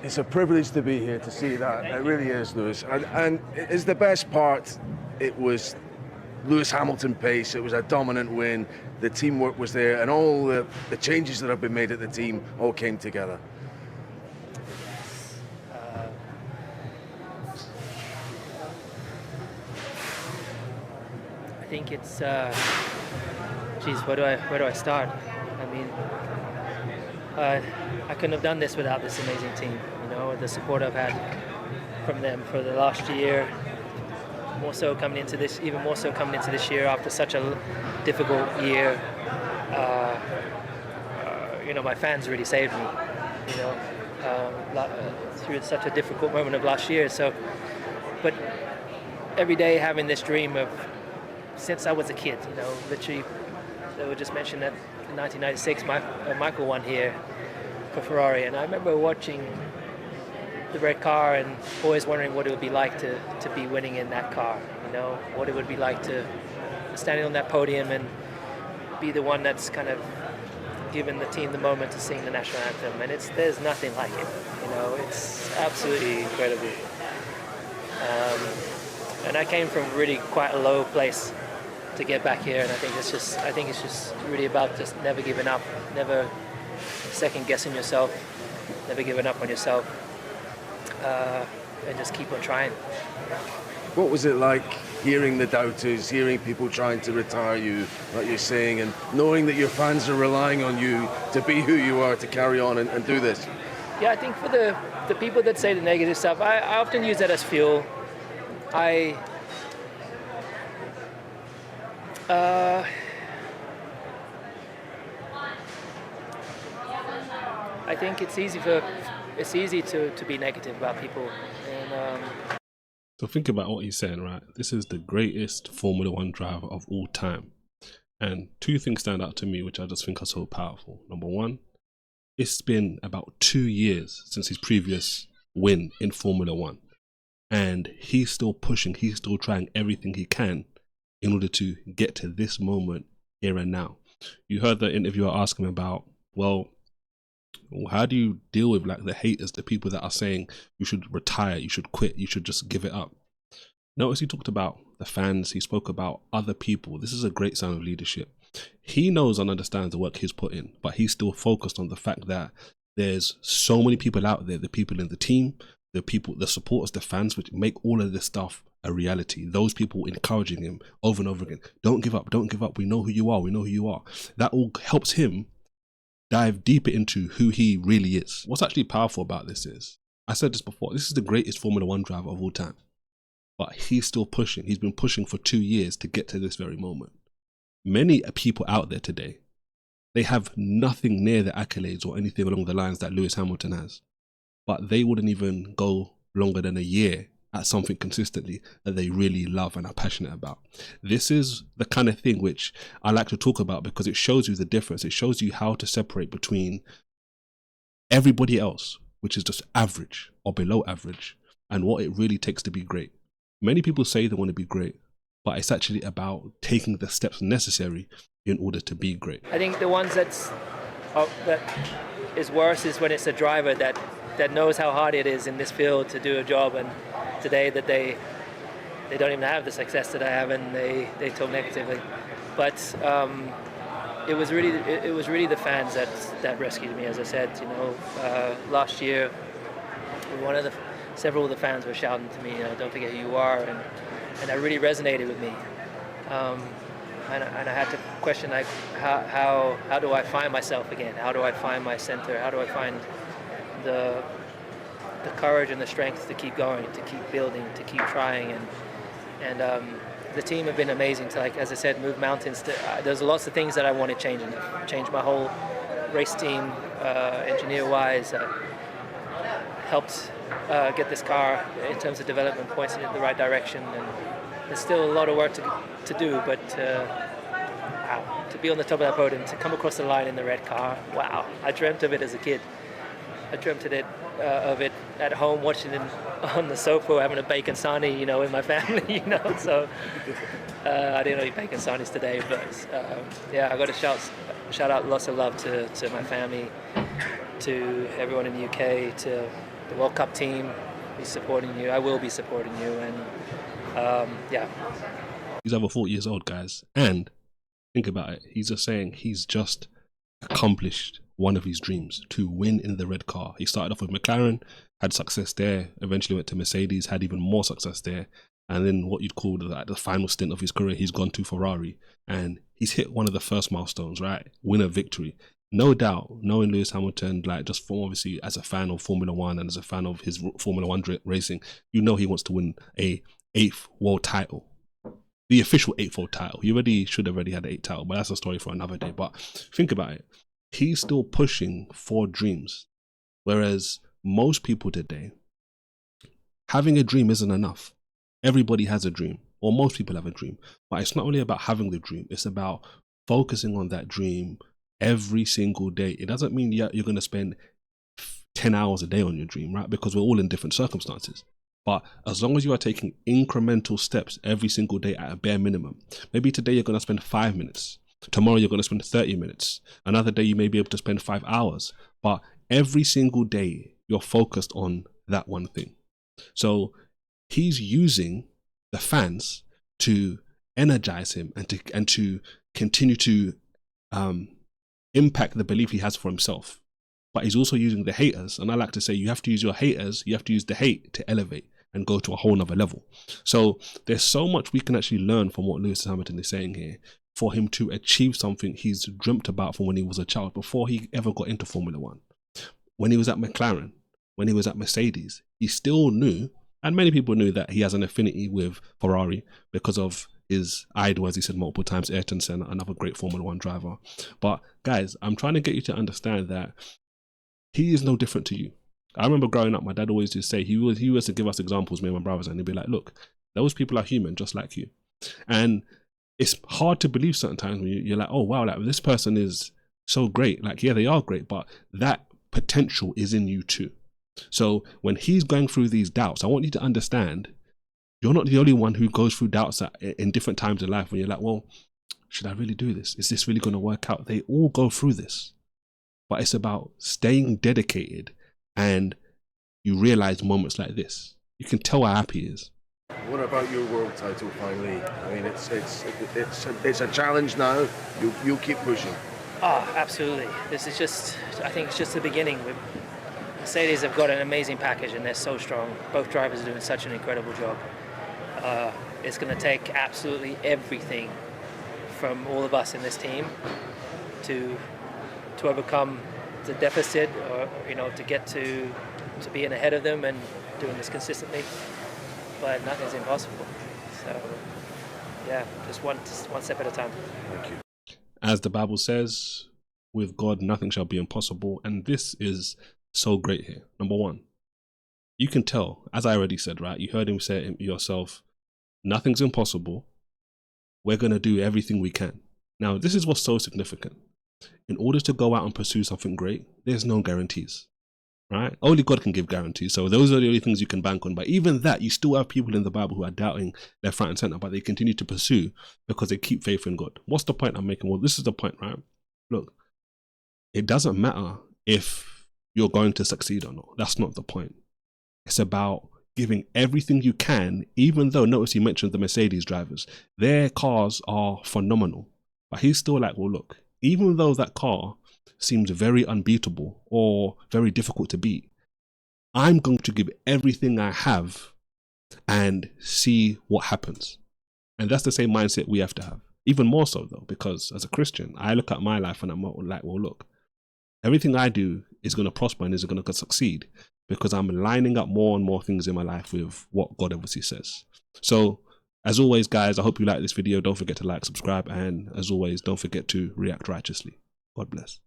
It's a privilege to be here to see that. It really is, Lewis. And it's the best part. It was Lewis Hamilton pace. It was a dominant win. The teamwork was there, and all the changes that have been made at the team all came together. I think it's, geez, where do I start? I mean, I couldn't have done this without this amazing team. You know, the support I've had from them for the last year, even more so coming into this year after such a difficult year. You know, my fans really saved me. You know, through such a difficult moment of last year. So, but every day having this dream of since I was a kid. You know, literally, they were just mentioned that in 1996, Michael won here for Ferrari, and I remember watching the red car and always wondering what it would be like to be winning in that car. You know, what it would be like to standing on that podium and be the one that's kind of given the team the moment to sing the national anthem, and there's nothing like it. You know, it's absolutely incredible. And I came from really quite a low place to get back here, and I think it's just really about just never giving up, never second guessing yourself, never giving up on yourself, and just keep on trying. What was it like hearing the doubters, hearing people trying to retire you, like you're saying, and knowing that your fans are relying on you to be who you are, to carry on and do this? Yeah, I think for the people that say the negative stuff, I often use that as fuel. I think it's easy to be negative about people, and So think about what he's saying, right? This is the greatest Formula One driver of all time. And two things stand out to me, which I just think are so powerful. Number one, it's been about 2 years since his previous win in Formula One. And he's still pushing, he's still trying everything he can in order to get to this moment here and now. You heard the interviewer ask him about, well, how do you deal with like the haters, the people that are saying you should retire, you should quit, you should just give it up? Notice he talked about the fans, he spoke about other people. This is a great sign of leadership. He knows and understands the work he's put in, but he's still focused on the fact that there's so many people out there, the people in the team, the people, the supporters, the fans, which make all of this stuff a reality. Those people encouraging him over and over again. Don't give up, don't give up. We know who you are, we know who you are. That all helps him dive deeper into who he really is. What's actually powerful about this is, I said this before, this is the greatest Formula One driver of all time. But he's still pushing. He's been pushing for 2 years to get to this very moment. Many people out there today, they have nothing near the accolades or anything along the lines that Lewis Hamilton has. But they wouldn't even go longer than a year at something consistently that they really love and are passionate about. This is the kind of thing which I like to talk about because it shows you the difference. It shows you how to separate between everybody else, which is just average or below average, and what it really takes to be great. Many people say they want to be great, but it's actually about taking the steps necessary in order to be great. I think the ones that is worse is when it's a driver that knows how hard it is in this field to do a job, and today that they don't even have the success that I have, and they talk negatively. But it was really the fans that rescued me. As I said, you know, last year, several of the fans were shouting to me, you know, "Don't forget who you are," and that really resonated with me. And I had to question, like, how do I find myself again? How do I find my center? How do I find the courage and the strength to keep going, to keep building, to keep trying? And the team have been amazing to, like, as I said, move mountains. There's lots of things that I want to change, and change my whole race team, engineer-wise. Helped get this car in terms of development points in the right direction, and there's still a lot of work to do, but wow, to be on the top of that podium, to come across the line in the red car, wow. I dreamt of it as a kid. I dreamt of it at home, watching it on the sofa, having a bacon sarnie, you know, with my family, you know. So I didn't eat bacon sarnies today, but yeah, I got to shout out lots of love to my family, to everyone in the UK, to the World Cup team is supporting you. I will be supporting you, and yeah. He's over 40 years old, guys, and think about it. He's just saying he's just accomplished one of his dreams, to win in the red car. He started off with McLaren, had success there, eventually went to Mercedes, had even more success there, and then what you'd call the final stint of his career, he's gone to Ferrari, and he's hit one of the first milestones, right? Win a victory. No doubt, knowing Lewis Hamilton, like just from obviously as a fan of Formula One and as a fan of his Formula One racing, you know he wants to win a 8th world title. The official 8th world title. He already should have already had an 8th title, but that's a story for another day. But think about it. He's still pushing for dreams. Whereas most people today, having a dream isn't enough. Everybody has a dream, or most people have a dream. But it's not only about having the dream, it's about focusing on that dream every single day. It doesn't mean you're going to spend 10 hours a day on your dream, right? Because we're all in different circumstances. But as long as you are taking incremental steps every single day at a bare minimum, maybe today you're going to spend 5 minutes. Tomorrow you're going to spend 30 minutes. Another day you may be able to spend 5 hours. But every single day you're focused on that one thing. So he's using the fans to energize him and to continue to impact the belief he has for himself. But he's also using the haters. And I like to say, you have to use your haters, you have to use the hate to elevate and go to a whole nother level. So there's so much we can actually learn from what Lewis Hamilton is saying here for him to achieve something he's dreamt about from when he was a child, before he ever got into Formula One. When he was at McLaren, when he was at Mercedes, he still knew, and many people knew, that he has an affinity with Ferrari because of his idol, as he said multiple times, Ayrton Senna, another great Formula One driver. But guys, I'm trying to get you to understand that he is no different to you. I remember growing up, my dad always used to say, he was to give us examples, me and my brothers, and he'd be like, look, those people are human just like you. And it's hard to believe certain times when you're like, oh wow, like this person is so great. Like, yeah, they are great, but that potential is in you too. So when he's going through these doubts, I want you to understand, you're not the only one who goes through doubts in different times in life when you're like, well, should I really do this? Is this really going to work out? They all go through this. But it's about staying dedicated, and you realize moments like this. You can tell how happy he is. What about your world title finally? I mean, it's a challenge now. You'll keep pushing. Oh, absolutely. This is just, I think it's just the beginning. Mercedes have got an amazing package and they're so strong. Both drivers are doing such an incredible job. It's going to take absolutely everything from all of us in this team to overcome the deficit, or to get to being ahead of them and doing this consistently. But nothing's impossible. So yeah, just one step at a time. Thank you. As the Bible says, with God nothing shall be impossible, and this is so great here. Number one, you can tell, as I already said, right? You heard him say it yourself, nothing's impossible. We're going to do everything we can. Now, this is what's so significant. In order to go out and pursue something great, there's no guarantees, right? Only God can give guarantees. So those are the only things you can bank on. But even that, you still have people in the Bible who are doubting left, right, and center, but they continue to pursue because they keep faith in God. What's the point I'm making? Well, this is the point, right? Look, it doesn't matter if you're going to succeed or not. That's not the point. It's about giving everything you can, even though, notice he mentioned the Mercedes drivers. Their cars are phenomenal. But he's still like, well, look, even though that car seems very unbeatable or very difficult to beat, I'm going to give everything I have and see what happens. And that's the same mindset we have to have. Even more so though, because as a Christian, I look at my life and I'm like, well, look, everything I do is going to prosper and is going to succeed because I'm lining up more and more things in my life with what God obviously says. So as always, guys, I hope you like this video. Don't forget to like, subscribe, and as always, don't forget to react righteously. God bless.